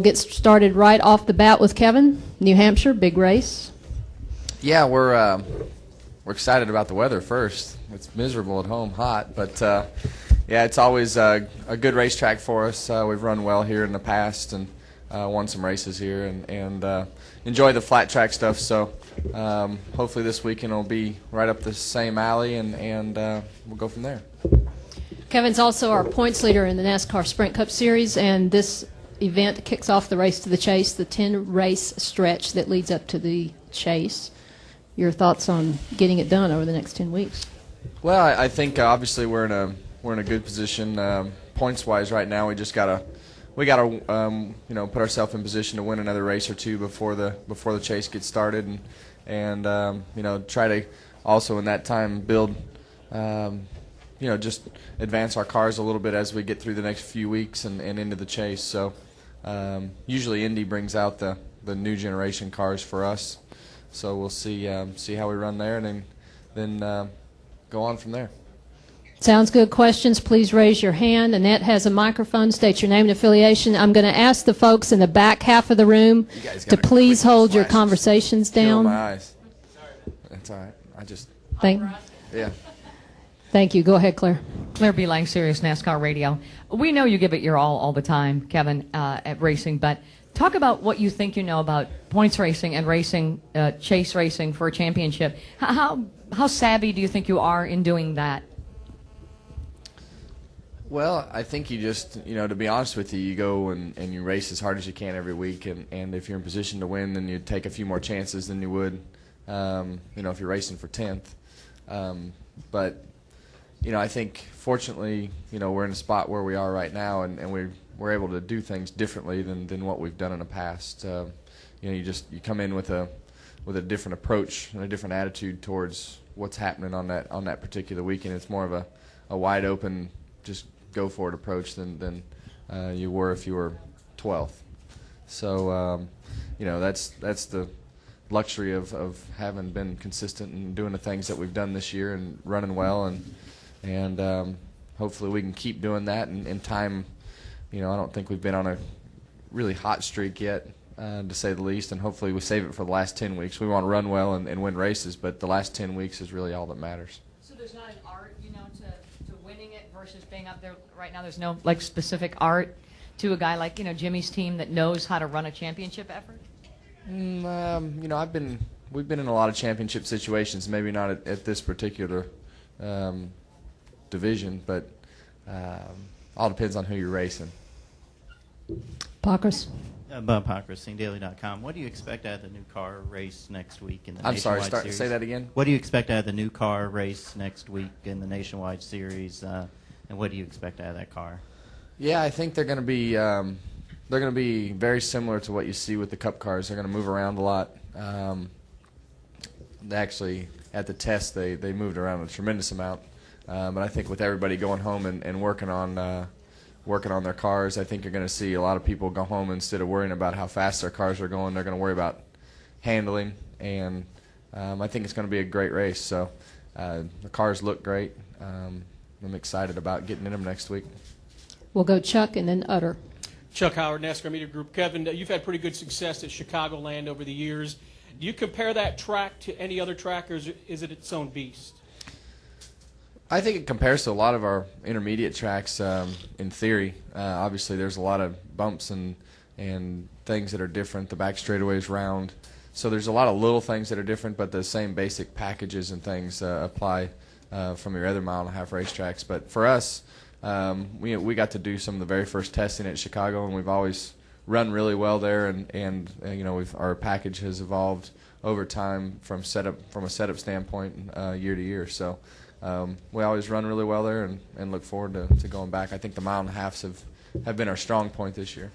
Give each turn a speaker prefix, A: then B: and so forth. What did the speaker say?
A: we'll get started right off the bat with Kevin. New Hampshire, big race.
B: Yeah, we're excited about the weather first. It's miserable at home, hot, but yeah, it's always a good racetrack for us. We've run well here in the past and won some races here, and enjoy the flat track stuff. So hopefully this weekend will be right up the same alley, and we'll go from there.
A: Kevin's also our points leader in the NASCAR Sprint Cup Series, and this event kicks off the Race to the Chase, the 10-race stretch that leads up to the Chase. Your thoughts on getting it done over the next 10 weeks?
B: Well, I think obviously we're in a good position points-wise right now. We gotta put ourselves in position to win another race or two before the chase gets started, and try to also in that time build just advance our cars a little bit as we get through the next few weeks and into the chase. So usually Indy brings out the new generation cars for us. So we'll see how we run there, and then go on from there.
A: Sounds good. Questions, please raise your hand. Annette has a microphone. State your name and affiliation. I'm going to ask the folks in the back half of the room to please hold your conversations down.
B: My eyes. That's all right.
A: Thank you. Go ahead, Claire.
C: Claire B. Lang, Sirius NASCAR Radio. We know you give it your all the time, Kevin, at racing, but talk about what you think you know about points racing and racing, chase racing for a championship. How savvy do you think you are in doing that?
B: Well, I think you just, to be honest with you, you go and you race as hard as you can every week, and if you're in position to win, then you take a few more chances than you would, if you're racing for 10th. But, I think fortunately, we're in a spot where we are right now, and we're able to do things differently than what we've done in the past. You come in with a different approach and a different attitude towards what's happening on that particular weekend. It's more of a wide open, just go for it approach than you were if you were 12th. So that's the luxury of having been consistent and doing the things that we've done this year and running well, and hopefully we can keep doing that. And in time, I don't think we've been on a really hot streak yet, to say the least, and hopefully we save it for the last 10 weeks. We want to run well and win races, but the last 10 weeks is really all that matters.
C: So there's not an art, to winning it versus being up there right now? There's no specific art to a guy like Jimmy's team that knows how to run a championship effort?
B: We've been in a lot of championship situations, maybe not at this particular division, but all depends on who you're racing.
A: Pockers.
D: Bob Pockers, SingDaily.com. What do you expect out of the new car race next week in the Nationwide Series?
B: Say that again?
D: What do you expect out of the new car race next week in the Nationwide Series, and what do you expect out of that car?
B: Yeah, I think they're going to be very similar to what you see with the Cup cars. They're going to move around a lot. Actually, at the test, they moved around a tremendous amount. But I think with everybody going home and working on their cars, I think you're going to see a lot of people go home instead of worrying about how fast their cars are going. They're going to worry about handling, and I think it's going to be a great race. So the cars look great. I'm excited about getting in them next week.
A: We'll go Chuck and then Utter.
E: Chuck Howard, NASCAR Media Group. Kevin, you've had pretty good success at Chicagoland over the years. Do you compare that track to any other track, or is it its own beast?
B: I think it compares to a lot of our intermediate tracks in theory. Obviously, there's a lot of bumps and things that are different. The back straightaway is round. So there's a lot of little things that are different, but the same basic packages and things apply from your other mile-and-a-half racetracks. But for us, we got to do some of the very first testing at Chicago, and we've always run really well there. And our package has evolved over time from a setup standpoint year to year. So we always run really well there and look forward to going back. I think the mile-and-a-halves have been our strong point this year.